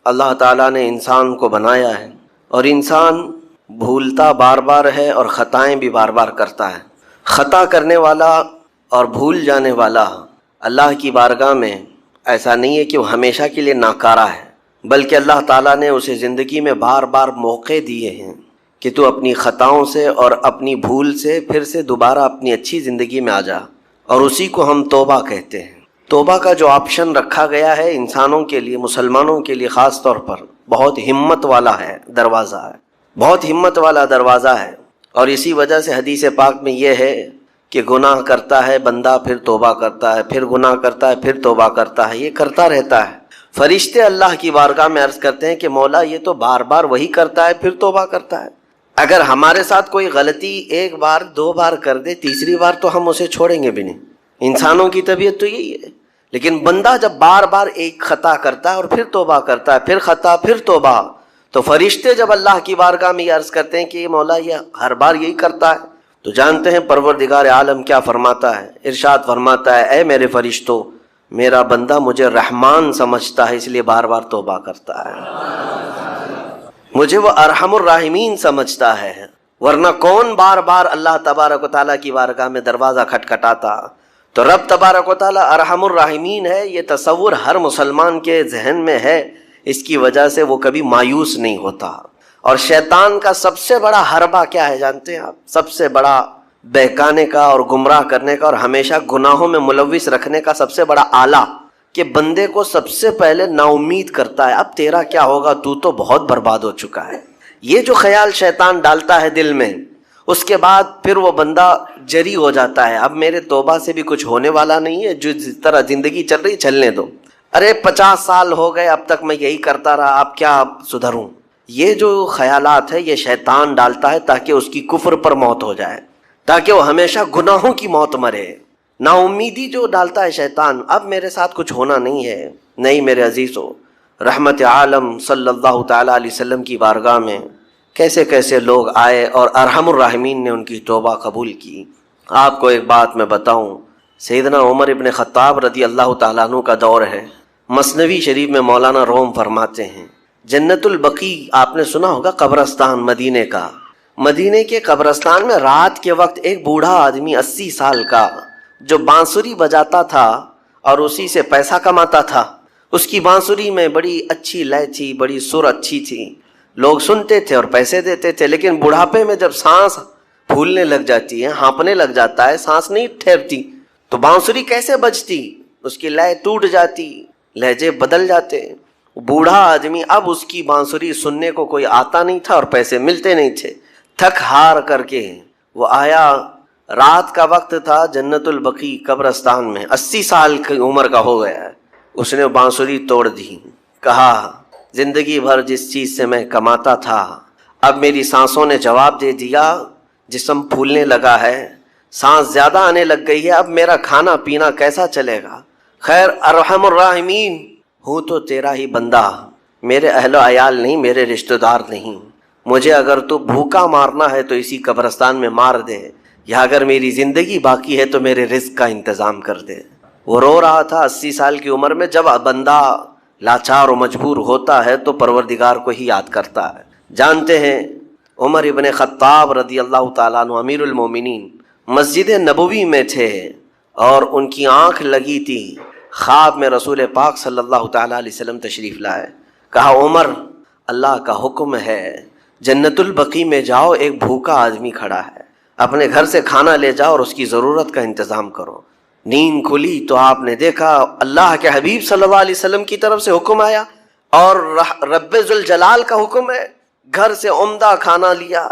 اللہ تعالیٰ نے انسان کو بنایا ہے اور انسان بھولتا بار بار ہے اور خطائیں بھی بار بار کرتا ہے۔ خطا کرنے والا اور بھول جانے والا اللہ کی بارگاہ میں ایسا نہیں ہے کہ وہ ہمیشہ کے لیے ناکارہ ہے، بلکہ اللہ تعالیٰ نے اسے زندگی میں بار بار موقع دیے ہیں کہ تو اپنی خطاؤں سے اور اپنی بھول سے پھر سے دوبارہ اپنی اچھی زندگی میں آ جا، اور اسی کو ہم توبہ کہتے ہیں۔ توبہ کا جو آپشن رکھا گیا ہے انسانوں کے لیے، مسلمانوں کے لیے خاص طور پر، بہت ہمت والا ہے دروازہ ہے، بہت ہمت والا دروازہ ہے۔ اور اسی وجہ سے حدیث پاک میں یہ ہے کہ گناہ کرتا ہے بندہ، پھر توبہ کرتا ہے، پھر گناہ کرتا ہے، پھر توبہ کرتا ہے، یہ کرتا رہتا ہے۔ فرشتے اللہ کی بارگاہ میں عرض کرتے ہیں کہ مولا یہ تو بار بار وہی کرتا ہے، پھر توبہ کرتا ہے۔ اگر ہمارے ساتھ کوئی غلطی ایک بار دو بار کر دے، تیسری بار تو ہم اسے چھوڑیں گے بھی نہیں۔ انسانوں کی طبیعت تو یہی ہے، لیکن بندہ جب بار بار ایک خطا کرتا ہے اور پھر توبہ کرتا ہے، پھر خطا پھر توبہ، تو فرشتے جب اللہ کی بارگاہ میں یہ عرض کرتے ہیں کہ یہ مولا یہ ہر بار یہی کرتا ہے، تو جانتے ہیں پروردگار عالم کیا فرماتا ہے؟ ارشاد فرماتا ہے، اے میرے فرشتوں، میرا بندہ مجھے رحمان سمجھتا ہے اس لیے بار بار توبہ کرتا ہے، مجھے وہ ارحم الراحمین سمجھتا ہے، ورنہ کون بار بار اللہ تبارک و تعالیٰ کی بارگاہ میں دروازہ کھٹکھٹاتا؟ تو رب تبارک و تعالیٰ ارحم الراحمین ہے، یہ تصور ہر مسلمان کے ذہن میں ہے، اس کی وجہ سے وہ کبھی مایوس نہیں ہوتا۔ اور شیطان کا سب سے بڑا حربہ کیا ہے جانتے ہیں آپ؟ سب سے بڑا بہکانے کا اور گمراہ کرنے کا اور ہمیشہ گناہوں میں ملوث رکھنے کا سب سے بڑا آلہ، کہ بندے کو سب سے پہلے نا امید کرتا ہے، اب تیرا کیا ہوگا، تو بہت برباد ہو چکا ہے۔ یہ جو خیال شیطان ڈالتا ہے دل میں، اس کے بعد پھر وہ بندہ جری ہو جاتا ہے، اب میرے توبہ سے بھی کچھ ہونے والا نہیں ہے، جو جس طرح زندگی چل رہی چلنے دو، ارے 50 سال ہو گئے اب تک میں یہی کرتا رہا، اب کیا سدھروں۔ یہ جو خیالات ہے یہ شیطان ڈالتا ہے تاکہ اس کی کفر پر موت ہو جائے، تاکہ وہ ہمیشہ گناہوں کی موت مرے۔ نا امیدی جو ڈالتا ہے شیطان، اب میرے ساتھ کچھ ہونا نہیں ہے۔ نہیں میرے عزیزو، رحمت عالم صلی اللہ تعالیٰ علیہ وسلم کی بارگاہ میں کیسے کیسے لوگ آئے اور ارحم الراحمین نے ان کی توبہ قبول کی۔ آپ کو ایک بات میں بتاؤں، سیدنا عمر ابن خطاب رضی اللہ تعالیٰ عنہ کا دور ہے۔ مثنوی شریف میں مولانا روم فرماتے ہیں، جنت البقیع آپ نے سنا ہوگا، قبرستان مدینے کا، مدینے کے قبرستان میں رات کے وقت ایک بوڑھا آدمی 80 سال کا جو بانسری بجاتا تھا اور اسی سے پیسہ کماتا تھا، اس کی بانسری میں بڑی اچھی لے تھی، بڑی سر اچھی تھی، لوگ سنتے تھے اور پیسے دیتے تھے، لیکن بڑھاپے میں جب سانس پھولنے لگ جاتی ہے، ہانپنے لگ جاتا ہے، سانس نہیں ٹھہرتی، تو بانسری کیسے بجتی؟ اس کی لے ٹوٹ جاتی، لہجے بدل جاتے۔ بوڑھا آدمی، اب اس کی بانسری سننے کو کوئی آتا نہیں تھا اور پیسے ملتے نہیں تھے، تھک ہار کر کے وہ آیا، رات کا وقت تھا، جنت البقیع قبرستان میں، 80 سال کی عمر کا ہو گیا ہے، اس نے بانسری توڑ دی، کہا زندگی بھر جس چیز سے میں کماتا تھا اب میری سانسوں نے جواب دے دیا، جسم پھولنے لگا ہے، سانس زیادہ آنے لگ گئی ہے، اب میرا کھانا پینا کیسا چلے گا؟ خیر ارحم الراحمین، ہوں تو تیرا ہی بندہ، میرے اہل و عیال نہیں، میرے رشتہ دار نہیں، مجھے اگر تو بھوکا مارنا ہے تو اسی قبرستان میں مار دے، یا اگر میری زندگی باقی ہے تو میرے رزق کا انتظام کر دے۔ وہ رو رہا تھا 80 سال کی عمر میں۔ جب بندہ لاچار و مجبور ہوتا ہے تو پروردگار کو ہی یاد کرتا ہے۔ جانتے ہیں عمر ابن خطاب رضی اللہ تعالیٰ عنہ امیر المومنین مسجد نبوی میں تھے اور ان کی آنکھ لگی تھی، خواب میں رسول پاک صلی اللہ تعالیٰ علیہ وسلم تشریف لائے، کہا عمر اللہ کا حکم ہے جنت البقیع میں جاؤ، ایک بھوکا آدمی کھڑا ہے، اپنے گھر سے کھانا لے جاؤ اور اس کی ضرورت کا انتظام کرو۔ نیند کھلی تو آپ نے دیکھا اللہ کے حبیب صلی اللہ علیہ وسلم کی طرف سے حکم آیا اور رب ذوالجلال کا حکم ہے، گھر سے عمدہ کھانا لیا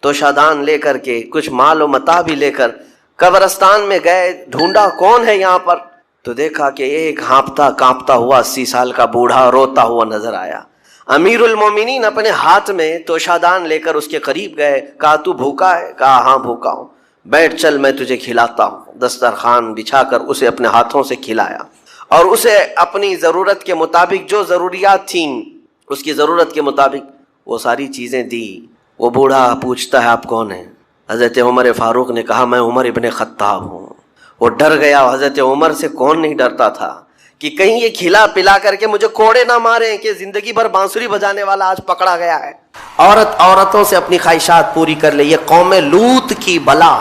تو شادان لے کر کے کچھ مال و متاع بھی لے کر قبرستان میں گئے، ڈھونڈا کون ہے یہاں پر، تو دیکھا کہ ایک ہانپتا کانپتا ہوا 80 سال کا بوڑھا روتا ہوا نظر آیا۔ امیر المومنین اپنے ہاتھ میں توشادان لے کر اس کے قریب گئے، کہا تو بھوکا ہے؟ کہا ہاں بھوکا ہوں، بیٹھ چل میں تجھے کھلاتا ہوں۔ دسترخوان بچھا کر اسے اپنے ہاتھوں سے کھلایا اور اسے اپنی ضرورت کے مطابق جو ضروریات تھیں اس کی ضرورت کے مطابق وہ ساری چیزیں دی۔ وہ بوڑھا پوچھتا ہے آپ کون ہیں؟ حضرت عمر فاروق نے کہا میں عمر ابن خطاب ہوں۔ وہ ڈر گیا، حضرت عمر سے کون نہیں ڈرتا تھا کہ کہیں یہ کھلا پلا کر کے مجھے کوڑے نہ ماریں کہ زندگی بھر بانسری بجانے والا آج پکڑا گیا ہے۔ عورتوں سے اپنی خواہشات پوری کر لے، یہ قوم لوط کی بلا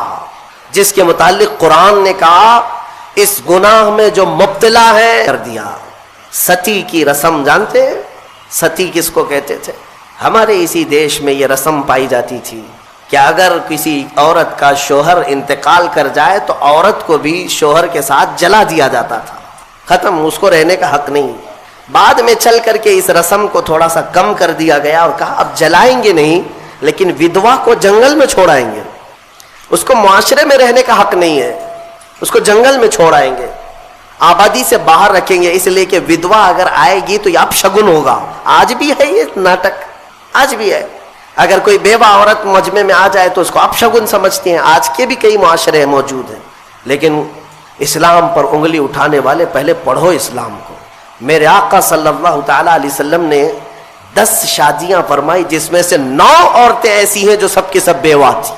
جس کے متعلق قرآن نے کہا اس گناہ میں جو مبتلا ہے کر دیا۔ ستی کی رسم جانتے ہیں؟ ستی کس کو کہتے تھے؟ ہمارے اسی دیش میں یہ رسم پائی جاتی تھی کہ اگر کسی عورت کا شوہر انتقال کر جائے تو عورت کو بھی شوہر کے ساتھ جلا دیا جاتا تھا، ختم، اس کو رہنے کا حق نہیں۔ بعد میں چل کر کے اس رسم کو تھوڑا سا کم کر دیا گیا اور کہا اب جلائیں گے نہیں، لیکن ودوا کو جنگل میں چھوڑائیں گے، اس کو معاشرے میں رہنے کا حق نہیں ہے، اس کو جنگل میں چھوڑائیں گے، آبادی سے باہر رکھیں گے، اس لیے کہ ودوا اگر آئے گی تو یہ اپشگن ہوگا۔ آج بھی ہے یہ ناٹک، آج بھی ہے۔ اگر کوئی بیوہ عورت مجمع میں آ جائے تو اس کو اپشگن سمجھتی ہیں، آج کے بھی کئی معاشرے موجود ہیں۔ لیکن اسلام پر انگلی اٹھانے والے پہلے پڑھو اسلام کو۔ میرے آقا صلی اللہ تعالی علیہ وسلم نے 10 شادیاں فرمائی جس میں سے 9 عورتیں ایسی ہیں جو سب کی سب بیوہ تھی۔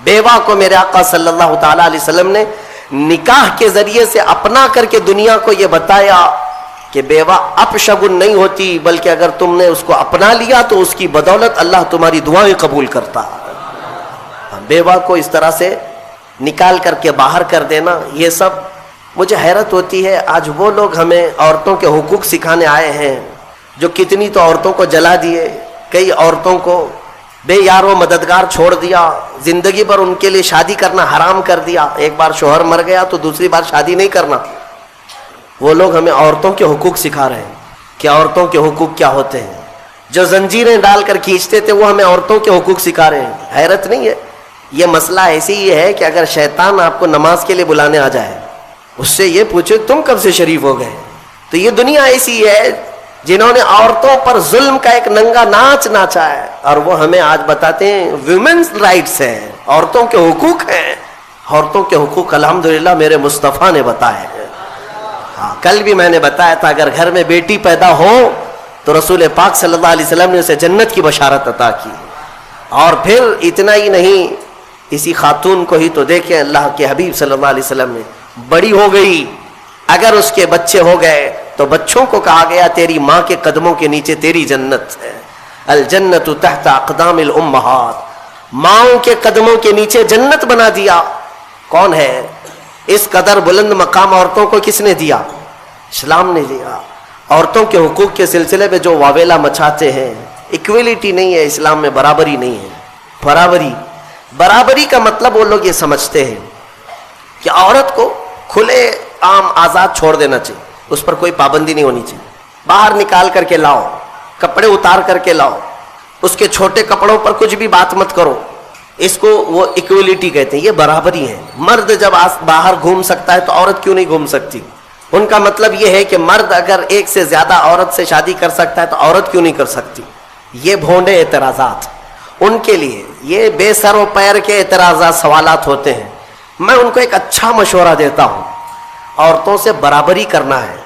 بیوہ کو میرے آقا صلی اللہ تعالی علیہ وسلم نے نکاح کے ذریعے سے اپنا کر کے دنیا کو یہ بتایا کہ بیوہ اپشگن نہیں ہوتی، بلکہ اگر تم نے اس کو اپنا لیا تو اس کی بدولت اللہ تمہاری دعائیں قبول کرتا ہے۔ بیوہ کو اس طرح سے نکال کر کے باہر کر دینا، یہ سب مجھے حیرت ہوتی ہے۔ آج وہ لوگ ہمیں عورتوں کے حقوق سکھانے آئے ہیں جو کتنی تو عورتوں کو جلا دیے، کئی عورتوں کو بے یار و مددگار چھوڑ دیا، زندگی بھر ان کے لیے شادی کرنا حرام کر دیا، ایک بار شوہر مر گیا تو دوسری بار شادی نہیں کرنا۔ وہ لوگ ہمیں عورتوں کے حقوق سکھا رہے ہیں کہ عورتوں کے حقوق کیا ہوتے ہیں۔ جو زنجیریں ڈال کر کھینچتے تھے وہ ہمیں عورتوں کے حقوق سکھا رہے ہیں۔ حیرت نہیں ہے؟ یہ مسئلہ ایسی ہی ہے کہ اگر شیطان آپ کو نماز کے لیے بلانے آ جائے، اس سے یہ پوچھے تم کب سے شریف ہو گئے، تو یہ دنیا ایسی ہے جنہوں نے عورتوں پر ظلم کا ایک ننگا ناچ ناچا ہے، اور وہ ہمیں آج بتاتے ہیں ویمنز رائٹس ہیں، عورتوں کے حقوق ہیں۔ عورتوں کے حقوق الحمدللہ میرے مصطفیٰ نے بتائے ہیں۔ کل بھی میں نے بتایا تھا اگر گھر میں بیٹی پیدا ہو تو رسول پاک صلی اللہ علیہ وسلم نے اسے جنت کی بشارت عطا کی۔ اور پھر اتنا ہی نہیں، اسی خاتون کو ہی تو دیکھیں، اللہ کے حبیب صلی اللہ علیہ وسلم نے بڑی ہو گئی، اگر اس کے بچے ہو گئے تو بچوں کو کہا گیا تیری ماں کے قدموں کے نیچے تیری جنت ہے، الجنت تحت اقدام الامہات، ماؤں کے قدموں کے نیچے جنت بنا دیا۔ کون ہے اس قدر بلند مقام عورتوں کو؟ کس نے دیا؟ اسلام نے دیا۔ عورتوں کے حقوق کے سلسلے میں جو واویلا مچاتے ہیں، ایکویلٹی نہیں ہے اسلام میں، برابری نہیں ہے۔ برابری کا مطلب وہ لوگ یہ سمجھتے ہیں کہ عورت کو کھلے عام آزاد چھوڑ دینا چاہیے، اس پر کوئی پابندی نہیں ہونی چاہیے، باہر نکال کر کے لاؤ، کپڑے اتار کر کے لاؤ، اس کے چھوٹے کپڑوں پر کچھ بھی بات مت کرو، اس کو وہ ایکویلٹی کہتے ہیں، یہ برابری ہے۔ مرد جب باہر گھوم سکتا ہے تو عورت کیوں نہیں گھوم سکتی؟ ان کا مطلب یہ ہے کہ مرد اگر ایک سے زیادہ عورت سے شادی کر سکتا ہے تو عورت کیوں نہیں کر سکتی؟ یہ بھونڈے اعتراضات ان کے لیے، یہ بے سر و پیر کے اعتراضات، سوالات ہوتے ہیں۔ میں ان کو ایک اچھا مشورہ دیتا ہوں، عورتوں سے برابری کرنا ہے،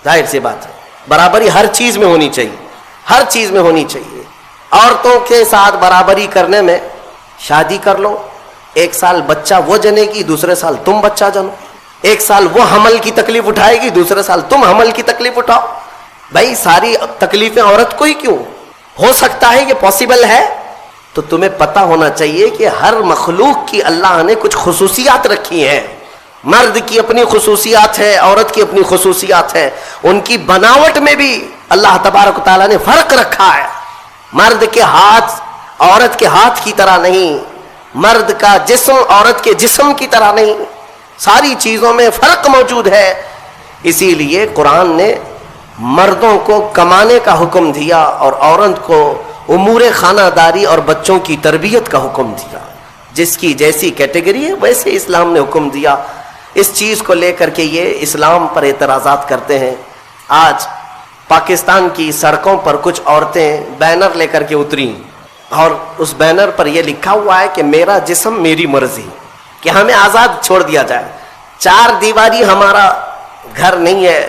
ظاہر سی بات ہے، برابری ہر چیز میں ہونی چاہیے، ہر چیز میں ہونی چاہیے۔ عورتوں کے ساتھ برابری کرنے میں شادی کر لو، ایک سال بچہ وہ جنے گی، دوسرے سال تم بچہ جنو، ایک سال وہ حمل کی تکلیف اٹھائے گی، دوسرے سال تم حمل کی تکلیف اٹھاؤ۔ بھائی ساری تکلیفیں عورت کو ہی کیوں؟ ہو سکتا ہے یہ پاسبل ہے، تو تمہیں پتہ ہونا چاہیے کہ ہر مخلوق کی اللہ نے کچھ خصوصیات رکھی ہیں۔ مرد کی اپنی خصوصیات ہے، عورت کی اپنی خصوصیات ہے، ان کی بناوٹ میں بھی اللہ تبارک و تعالیٰ نے فرق رکھا ہے۔ مرد کے ہاتھ عورت کے ہاتھ کی طرح نہیں، مرد کا جسم عورت کے جسم کی طرح نہیں، ساری چیزوں میں فرق موجود ہے۔ اسی لیے قرآن نے مردوں کو کمانے کا حکم دیا اور عورت کو امور خانہ داری اور بچوں کی تربیت کا حکم دیا۔ جس کی جیسی کیٹیگری ہے ویسے اسلام نے حکم دیا۔ اس چیز کو لے کر کے یہ اسلام پر اعتراضات کرتے ہیں۔ آج پاکستان کی سڑکوں پر کچھ عورتیں بینر لے کر کے اتری اور اس بینر پر یہ لکھا ہوا ہے کہ میرا جسم میری مرضی، کہ ہمیں آزاد چھوڑ دیا جائے، 4 دیواری ہمارا گھر نہیں ہے،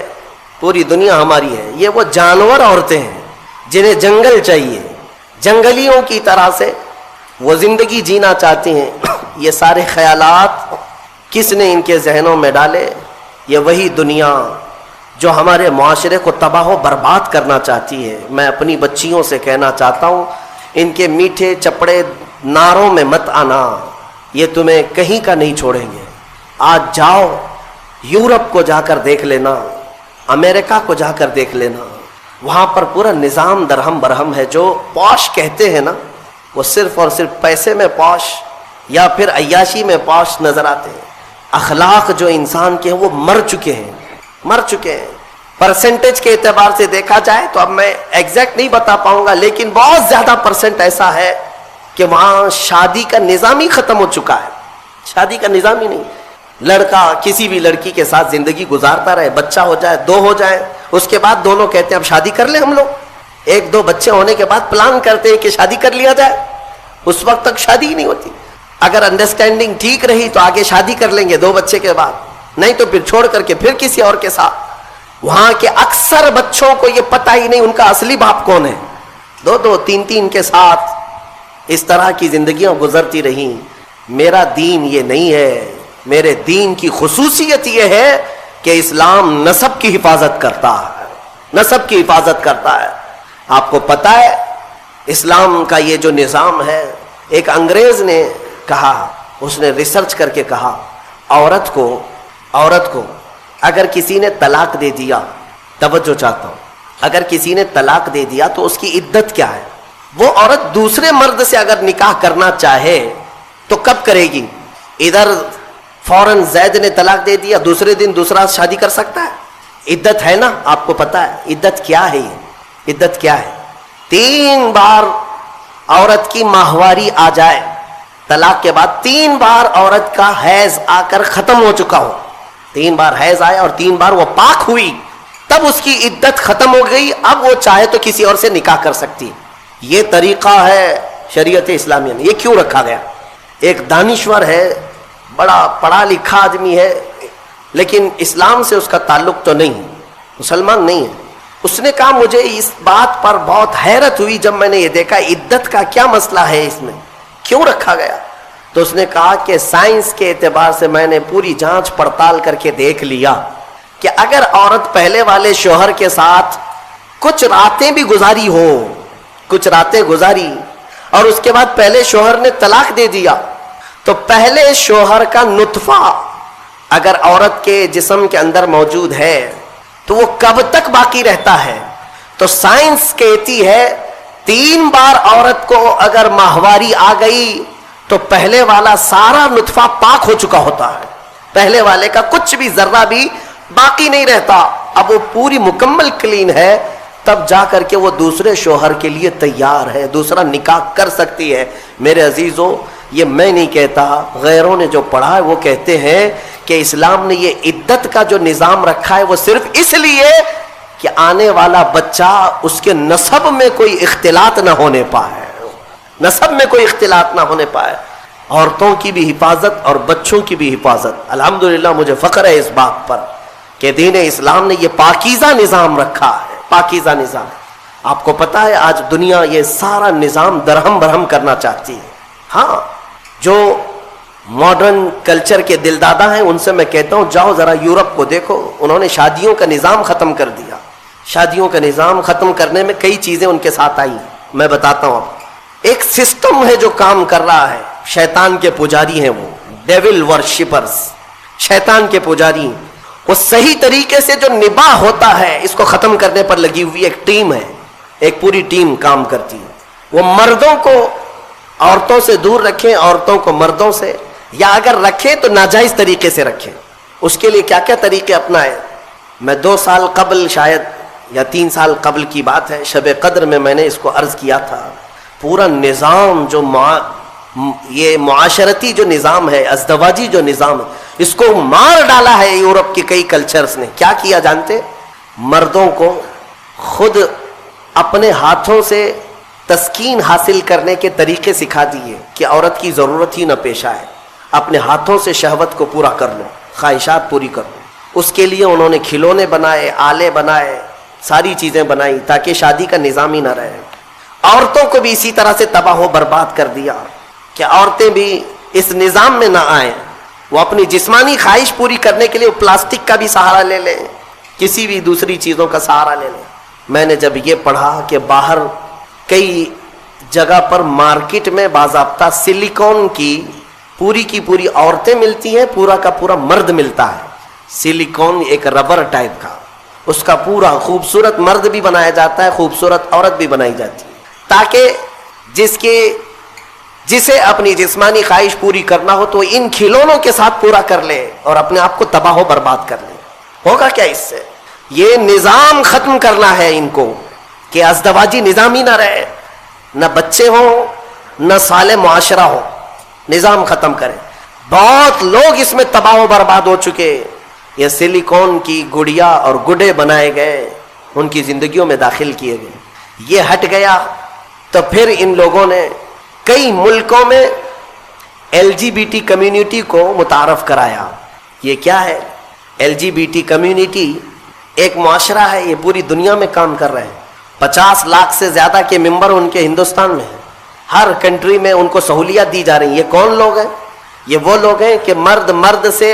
پوری دنیا ہماری ہے۔ یہ وہ جانور عورتیں ہیں جنہیں جنگل چاہیے، جنگلیوں کی طرح سے وہ زندگی جینا چاہتی ہیں۔ یہ سارے خیالات کس نے ان کے ذہنوں میں ڈالے؟ یہ وہی دنیا جو ہمارے معاشرے کو تباہ و برباد کرنا چاہتی ہے. میں اپنی بچیوں سے کہنا چاہتا ہوں ان کے میٹھے چپڑے نعروں میں مت آنا, یہ تمہیں کہیں کا نہیں چھوڑیں گے. آج جاؤ یورپ کو جا کر دیکھ لینا, امریکہ کو جا کر دیکھ لینا, وہاں پر پورا نظام درہم برہم ہے. جو پوش کہتے ہیں نا وہ صرف اور صرف پیسے میں پوش یا پھر عیاشی میں پوش نظر آتے ہیں. اخلاق جو انسان کے ہیں وہ مر چکے ہیں. پرسنٹیج کے اعتبار سے دیکھا جائے تو اب میں ایگزیکٹ نہیں بتا پاؤں گا, لیکن بہت زیادہ پرسنٹ ایسا ہے کہ وہاں شادی کا نظام ہی ختم ہو چکا ہے. شادی کا نظام ہی نہیں. لڑکا کسی بھی لڑکی کے ساتھ زندگی گزارتا رہے, بچہ ہو جائے, 2 ہو جائے, اس کے بعد دونوں کہتے ہیں اب شادی کر لیں ہم لوگ. 1-2 بچے ہونے کے بعد پلان کرتے ہیں کہ شادی کر لیا جائے. اس وقت تک شادی ہی نہیں ہوتی. اگر انڈرسٹینڈنگ ٹھیک رہی تو آگے شادی کر لیں گے 2 بچے کے بعد, نہیں تو پھر چھوڑ کر کے پھر کسی اور کے ساتھ. وہاں کے اکثر بچوں کو یہ پتہ ہی نہیں ان کا اصلی باپ کون ہے. 2-2 3-3 کے ساتھ اس طرح کی زندگیاں گزرتی رہیں. میرا دین یہ نہیں ہے. میرے دین کی خصوصیت یہ ہے کہ اسلام نسب کی حفاظت کرتا ہے. نسب کی حفاظت کرتا ہے. آپ کو پتہ ہے اسلام کا یہ جو نظام ہے, ایک انگریز نے کہا, اس نے ریسرچ کر کے کہا عورت کو اگر کسی نے طلاق دے دیا, توجہ چاہتا ہوں, اگر کسی نے طلاق دے دیا تو اس کی عدت کیا ہے. وہ عورت دوسرے مرد سے اگر نکاح کرنا چاہے تو کب کرے گی. ادھر فوراً زید نے طلاق دے دیا, دوسرے دن دوسرا شادی کر سکتا ہے. عدت ہے نا, آپ کو پتا ہے عدت کیا ہے. یہ عدت کیا ہے, 3 بار عورت کی ماہواری آ جائے, طلاق کے بعد 3 بار عورت کا حیض آ کر ختم ہو چکا ہو, 3 بار حیض آیا اور 3 بار وہ پاک ہوئی, تب اس کی عدت ختم ہو گئی. اب وہ چاہے تو کسی اور سے نکاح کر سکتی. یہ طریقہ ہے شریعت اسلامیہ میں. یہ کیوں رکھا گیا؟ ایک دانشور ہے, بڑا پڑھا لکھا آدمی ہے, لیکن اسلام سے اس کا تعلق تو نہیں, مسلمان نہیں ہے. اس نے کہا مجھے اس بات پر بہت حیرت ہوئی جب میں نے یہ دیکھا عدت کا کیا مسئلہ ہے, اس میں کیوں رکھا گیا. تو اس نے کہا کہ سائنس کے اعتبار سے میں نے پوری جانچ پڑتال کر کے دیکھ لیا کہ اگر عورت پہلے والے شوہر کے ساتھ کچھ راتیں بھی گزاری ہو, کچھ راتیں گزاری اور اس کے بعد پہلے شوہر نے طلاق دے دیا, تو پہلے شوہر کا نطفہ اگر عورت کے جسم کے اندر موجود ہے تو وہ کب تک باقی رہتا ہے. تو سائنس کہتی ہے 3 بار عورت کو اگر ماہواری آ گئی تو پہلے والا سارا نطفہ پاک ہو چکا ہوتا ہے, پہلے والے کا کچھ بھی ذرہ بھی باقی نہیں رہتا. اب وہ پوری مکمل کلین ہے, تب جا کر کے وہ دوسرے شوہر کے لیے تیار ہے, دوسرا نکاح کر سکتی ہے. میرے عزیزوں, یہ میں نہیں کہتا, غیروں نے جو پڑھا ہے وہ کہتے ہیں کہ اسلام نے یہ عدت کا جو نظام رکھا ہے وہ صرف اس لیے کہ آنے والا بچہ اس کے نسب میں کوئی اختلاط نہ ہونے پائے, نسب میں کوئی اختلاط نہ ہونے پائے. عورتوں کی بھی حفاظت اور بچوں کی بھی حفاظت. الحمدللہ مجھے فخر ہے اس بات پر کہ دین اسلام نے یہ پاکیزہ نظام رکھا ہے, پاکیزہ نظام. آپ کو پتا ہے آج دنیا یہ سارا نظام درہم برہم کرنا چاہتی ہے. ہاں, جو ماڈرن کلچر کے دل دادا ہیں ان سے میں کہتا ہوں جاؤ ذرا یورپ کو دیکھو, انہوں نے شادیوں کا نظام ختم کر دیا. شادیوں کا نظام ختم کرنے میں کئی چیزیں ان کے ساتھ آئی, میں بتاتا ہوں. ایک سسٹم ہے جو کام کر رہا ہے, شیطان کے پجاری ہیں وہ, ڈیول ورشپرز, شیطان کے پجاری. وہ صحیح طریقے سے جو نباہ ہوتا ہے اس کو ختم کرنے پر لگی ہوئی ایک ٹیم ہے, ایک پوری ٹیم کام کرتی ہے. وہ مردوں کو عورتوں سے دور رکھیں, عورتوں کو مردوں سے, یا اگر رکھیں تو ناجائز طریقے سے رکھیں. اس کے لیے کیا کیا طریقے اپنائیں. میں 2 سال قبل شاید یا 3 سال قبل کی بات ہے, شب قدر میں نے اس کو عرض کیا تھا. پورا نظام جو یہ معاشرتی جو نظام ہے, ازدواجی جو نظام ہے, اس کو مار ڈالا ہے یورپ کے کئی کلچرز نے. کیا کیا جانتے؟ مردوں کو خود اپنے ہاتھوں سے تسکین حاصل کرنے کے طریقے سکھا دیے کہ عورت کی ضرورت ہی نہ پیش آئے, اپنے ہاتھوں سے شہوت کو پورا کر لو, خواہشات پوری کر لو. اس کے لیے انہوں نے کھلونے بنائے, آلے بنائے, ساری چیزیں بنائی تاکہ شادی کا نظام ہی نہ رہے. عورتوں کو بھی اسی طرح سے تباہ و برباد کر دیا کہ عورتیں بھی اس نظام میں نہ آئیں. وہ اپنی جسمانی خواہش پوری کرنے کے لیے پلاسٹک کا بھی سہارا لے لیں, کسی بھی دوسری چیزوں کا سہارا لے لیں. میں نے جب یہ پڑھا کہ باہر کئی جگہ پر مارکیٹ میں باضابطہ سلیکون کی پوری عورتیں ملتی ہیں، پورا کا پورا مرد ملتا ہے. سلیکون ایک ربر ٹائپ کا، اس کا پورا خوبصورت مرد بھی بنایا جاتا ہے، خوبصورت عورت بھی بنائی جاتی ہے، تاکہ جسے اپنی جسمانی خواہش پوری کرنا ہو تو ان کھلونوں کے ساتھ پورا کر لے اور اپنے آپ کو تباہ و برباد کر لے. ہوگا کیا اس سے؟ یہ نظام ختم کرنا ہے ان کو کہ ازدواجی نظام ہی نہ رہے، نہ بچے ہوں نہ صالح معاشرہ ہو. نظام ختم کریں. بہت لوگ اس میں تباہ و برباد ہو چکے. یہ سلیکون کی گڑیا اور گڈے بنائے گئے، ان کی زندگیوں میں داخل کیے گئے. یہ ہٹ گیا تو پھر ان لوگوں نے کئی ملکوں میں LGBT کمیونٹی کو متعارف کرایا. یہ کیا ہے؟ LGBT کمیونٹی ایک معاشرہ ہے، یہ پوری دنیا میں کام کر رہے ہیں. 50 لاکھ سے زیادہ کے ممبر ان کے ہندوستان میں ہیں. ہر کنٹری میں ان کو سہولیات دی جا رہی ہیں. یہ کون لوگ ہیں؟ یہ وہ لوگ ہیں کہ مرد سے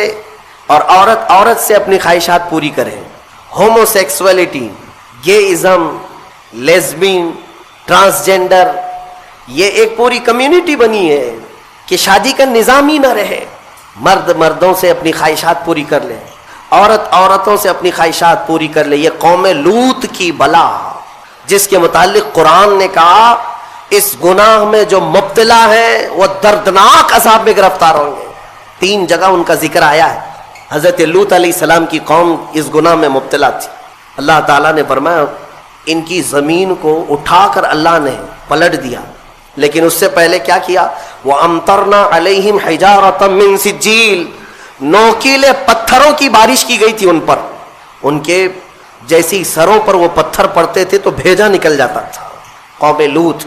اور عورت سے اپنی خواہشات پوری کریں. ہومو سیکسولیٹی، گےازم، لیزبین، ٹرانسجینڈر، یہ ایک پوری کمیونٹی بنی ہے کہ شادی کا نظام ہی نہ رہے. مرد مردوں سے اپنی خواہشات پوری کر لے، عورتوں سے اپنی خواہشات پوری کر لے. یہ قوم لوط کی بلا جس کے متعلق قرآن نے کہا اس گناہ میں جو مبتلا ہیں وہ دردناک عذاب میں گرفتار ہوں گے. 3 جگہ ان کا ذکر آیا ہے. حضرت لوط علیہ السلام کی قوم اس گناہ میں مبتلا تھی. اللہ تعالیٰ نے فرمایا ان کی زمین کو اٹھا کر اللہ نے پلٹ دیا، لیکن اس سے پہلے کیا کیا؟ وَأَمْطَرْنَا عَلَيْهِمْ حِجَارَةً مِّن سِجِّيلٍ، نوکیلے پتھروں کی بارش کی گئی تھی ان پر. ان کے جیسی سروں پر وہ پتھر پڑتے تھے تو بھیجا نکل جاتا تھا. قوم لوط.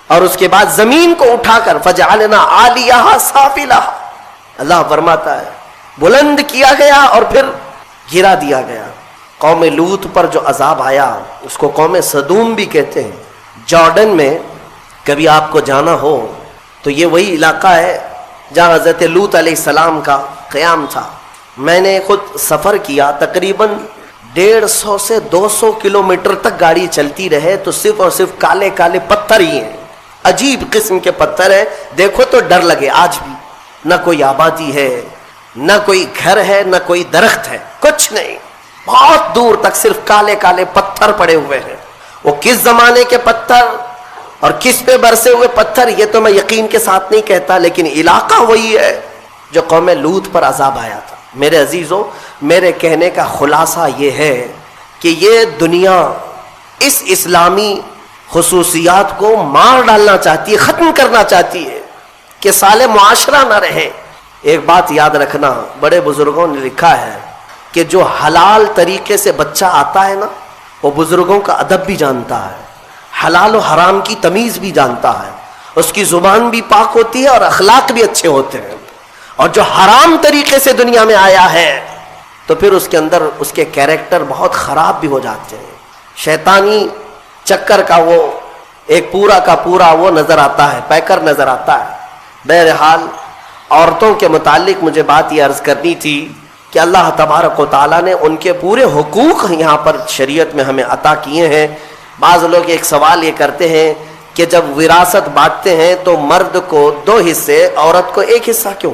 اور اس کے بعد زمین کو اٹھا کر فَجَعَلْنَا عَالِيَهَا سَافِلَهَا، اللہ فرماتا ہے بلند کیا گیا اور پھر گرا دیا گیا. قوم لوط پر جو عذاب آیا اس کو قوم سدوم بھی کہتے ہیں. جارڈن میں کبھی آپ کو جانا ہو تو یہ وہی علاقہ ہے جہاں حضرت لوط علیہ السلام کا قیام تھا. میں نے خود سفر کیا، تقریباً 150 سے 200 کلومیٹر تک گاڑی چلتی رہے تو صرف اور صرف کالے کالے پتھر ہی ہیں. عجیب قسم کے پتھر ہیں، دیکھو تو ڈر لگے. آج بھی نہ کوئی آبادی ہے، نہ کوئی گھر ہے، نہ کوئی درخت ہے، کچھ نہیں. بہت دور تک صرف کالے کالے پتھر پڑے ہوئے ہیں. وہ کس زمانے کے پتھر اور کس پہ برسے ہوئے پتھر یہ تو میں یقین کے ساتھ نہیں کہتا، لیکن علاقہ وہی ہے جو قوم لوط پر عذاب آیا تھا. میرے عزیزوں، میرے کہنے کا خلاصہ یہ ہے کہ یہ دنیا اس اسلامی خصوصیات کو مار ڈالنا چاہتی ہے، ختم کرنا چاہتی ہے کہ صالح معاشرہ نہ رہے. ایک بات یاد رکھنا، بڑے بزرگوں نے لکھا ہے کہ جو حلال طریقے سے بچہ آتا ہے نا وہ بزرگوں کا ادب بھی جانتا ہے، حلال و حرام کی تمیز بھی جانتا ہے، اس کی زبان بھی پاک ہوتی ہے اور اخلاق بھی اچھے ہوتے ہیں. اور جو حرام طریقے سے دنیا میں آیا ہے تو پھر اس کے اندر اس کے کیریکٹر بہت خراب بھی ہو جاتے ہیں. شیطانی چکر کا وہ ایک پورا کا پورا وہ نظر آتا ہے، پیکر نظر آتا ہے. بہرحال عورتوں کے متعلق مجھے بات یہ عرض کرنی تھی کہ اللہ تبارک و تعالیٰ نے ان کے پورے حقوق یہاں پر شریعت میں ہمیں عطا کیے ہیں. بعض لوگ ایک سوال یہ کرتے ہیں کہ جب وراثت بانٹتے ہیں تو مرد کو 2 حصے، عورت کو 1 حصہ کیوں؟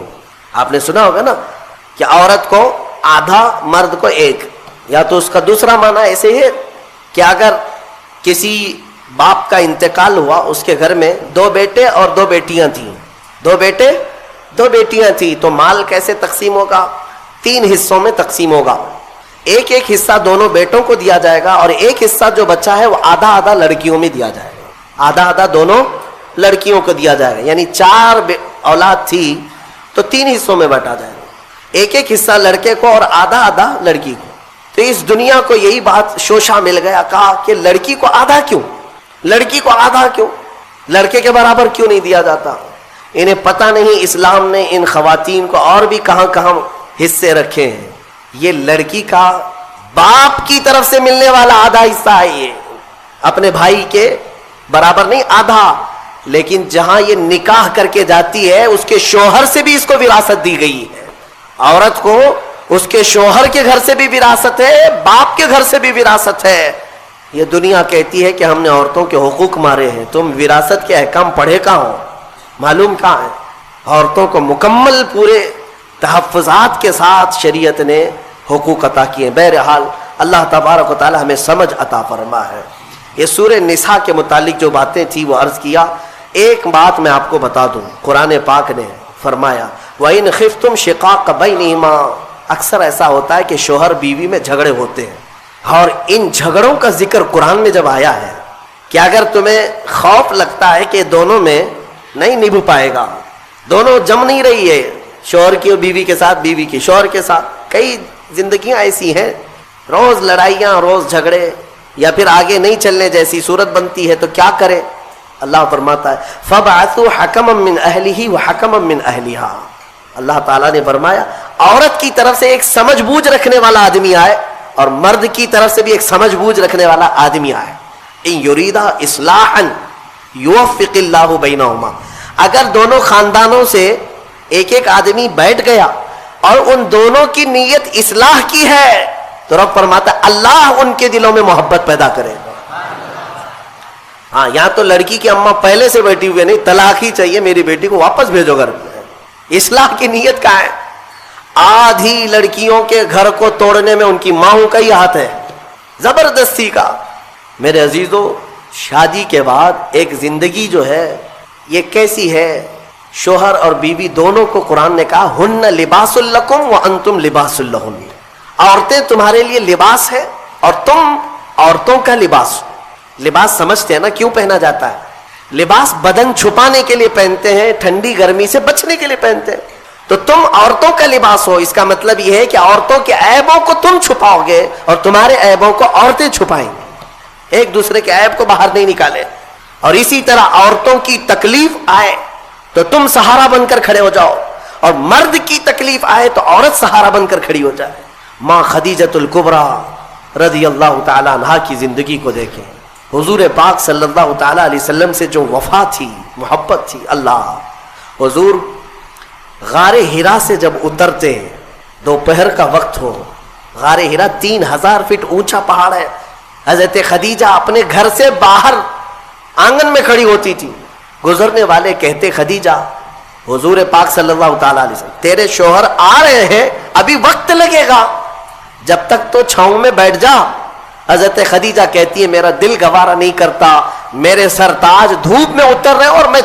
آپ نے سنا ہوگا نا کہ عورت کو آدھا، مرد کو 1. یا تو اس کا دوسرا معنی ایسے ہی ہے کہ اگر کسی باپ کا انتقال ہوا، اس کے گھر میں 2 بیٹے اور 2 بیٹیاں تھیں، 2 بیٹے 2 بیٹیاں تھیں، تو مال کیسے تقسیم ہوگا؟ 3 حصوں میں تقسیم ہوگا. ایک حصہ دونوں بیٹوں کو دیا جائے گا اور 1 حصہ جو بچا ہے وہ آدھا آدھا لڑکیوں میں دیا جائے گا. آدھا آدھا دونوں لڑکیوں کو دیا جائے گا. یعنی 4 اولاد تھی تو 3 حصوں میں بانٹا جائے گا. 1 حصہ لڑکے کو اور آدھا آدھا لڑکی کو. تو اس دنیا کو یہی بات شوشہ مل گیا، کہا کہ لڑکی کو آدھا کیوں، لڑکی کو آدھا کیوں، لڑکے کے برابر کیوں نہیں دیا جاتا؟ انہیں پتہ نہیں اسلام نے ان خواتین کو اور بھی کہاں کہاں حصے رکھے ہیں. یہ لڑکی کا باپ کی طرف سے ملنے والا آدھا حصہ ہے، یہ اپنے بھائی کے برابر نہیں، آدھا. لیکن جہاں یہ نکاح کر کے جاتی ہے اس کے شوہر سے بھی اس کو وراثت دی گئی ہے. عورت کو اس کے شوہر کے گھر سے بھی وراثت ہے، باپ کے گھر سے بھی وراثت ہے۔ یہ دنیا کہتی ہے کہ ہم نے عورتوں کے حقوق مارے ہیں، تم وراثت کے احکام پڑھے کہاں ہو، معلوم کہاں ہے؟ عورتوں کو مکمل پورے تحفظات کے ساتھ شریعت نے حقوق عطا کیے ہیں۔ بہرحال اللہ تبارک و تعالی ہمیں سمجھ عطا فرما ہے۔ یہ سورہ نساء کے متعلق جو باتیں تھی وہ عرض کیا۔ ایک بات میں آپ کو بتا دوں، قرآن پاک نے فرمایا وَإِنْ خِفْتُمْ شِقَاقَ بَيْنِهِمَا، اکثر ایسا ہوتا ہے کہ شوہر بیوی میں جھگڑے ہوتے ہیں، اور ان جھگڑوں کا ذکر قرآن میں جب آیا ہے کہ اگر تمہیں خوف لگتا ہے کہ دونوں میں نہیں نبھ پائے گا، دونوں جم نہیں رہی ہے، شوہر کی بیوی کے ساتھ، بیوی کی شوہر کے ساتھ، کئی زندگیاں ایسی ہیں روز لڑائیاں، روز جھگڑے، یا پھر آگے نہیں چلنے جیسی صورت بنتی ہے، تو کیا کرے؟ اللہ فرماتا ہے فَبْعَثُوا حَكَمًا مِّنْ أَهْلِهِ وَحَكَمًا مِّنْ أَهْلِهَا، اللہ تعالیٰ نے فرمایا عورت کی طرف سے ایک سمجھ بوجھ رکھنے والا آدمی آئے اور مرد کی طرف سے بھی ایک سمجھ بوجھ رکھنے والا آدمی آئے۔ إِن يُرِيدَ إِصْلَاحًا يُوَفِّقِ اللَّهُ بَيْنَهُمَا، اگر دونوں خاندانوں سے ایک ایک آدمی بیٹھ گیا اور ان دونوں کی نیت اصلاح کی ہے تو رب فرماتا ہے اللہ ان کے دلوں میں محبت پیدا کرے گا۔ ہاں، یہاں تو لڑکی کی اماں پہلے سے بیٹھی ہوئی نہیں، طلاق ہی چاہیے، میری بیٹی کو واپس بھیجو گھر میں۔ اصلاح کی نیت کا ہے۔ آدھی لڑکیوں کے گھر کو توڑنے میں ان کی ماؤں کا ہی ہاتھ ہے، زبردستی کا۔ میرے عزیزو، شادی کے بعد ایک زندگی جو ہے یہ کیسی ہے؟ شوہر اور بیوی دونوں کو قرآن نے کہا ہن لباس لکم وانتم لباس لہن، عورتیں تمہارے لیے لباس ہے اور تم عورتوں کا لباس ہو۔ لباس سمجھتے ہیں نا کیوں پہنا جاتا ہے؟ لباس بدن چھپانے کے لیے پہنتے ہیں، ٹھنڈی گرمی سے بچنے کے لیے پہنتے ہیں، تو تم عورتوں کا لباس ہو، اس کا مطلب یہ ہے کہ عورتوں کے عیبوں کو تم چھپاؤ گے اور تمہارے عیبوں کو عورتیں چھپائیں گے، ایک دوسرے کے عیب کو باہر نہیں نکالے۔ اور اسی طرح عورتوں کی تکلیف آئے تو تم سہارا بن کر کھڑے ہو جاؤ، اور مرد کی تکلیف آئے تو عورت سہارا بن کر کھڑی ہو جائے۔ ماں خدیجۃ الکبریٰ رضی اللہ تعالی عنہا کی زندگی کو دیکھیں، حضور پاک صلی اللہ تعالی علیہ وسلم سے جو وفا تھی، محبت تھی، اللہ حضور غار ہرا سے جب اترتے، دوپہر کا وقت ہو، غار ہرا 3000 فٹ اونچا پہاڑ ہے، حضرت خدیجہ اپنے گھر سے باہر آنگن میں کھڑی ہوتی تھی، گزرنے والے کہتے خدیجہ حضور پاک صلی اللہ تعالی علیہ وسلم تیرے شوہر آ رہے ہیں، ابھی وقت لگے گا، جب تک تو چھاؤں میں بیٹھ جا۔ حضرت خدیجہ کہتی ہے میرا دل گوارا نہیں کرتا، میرے سرتاج دھوپ میں اتر رہے اور میں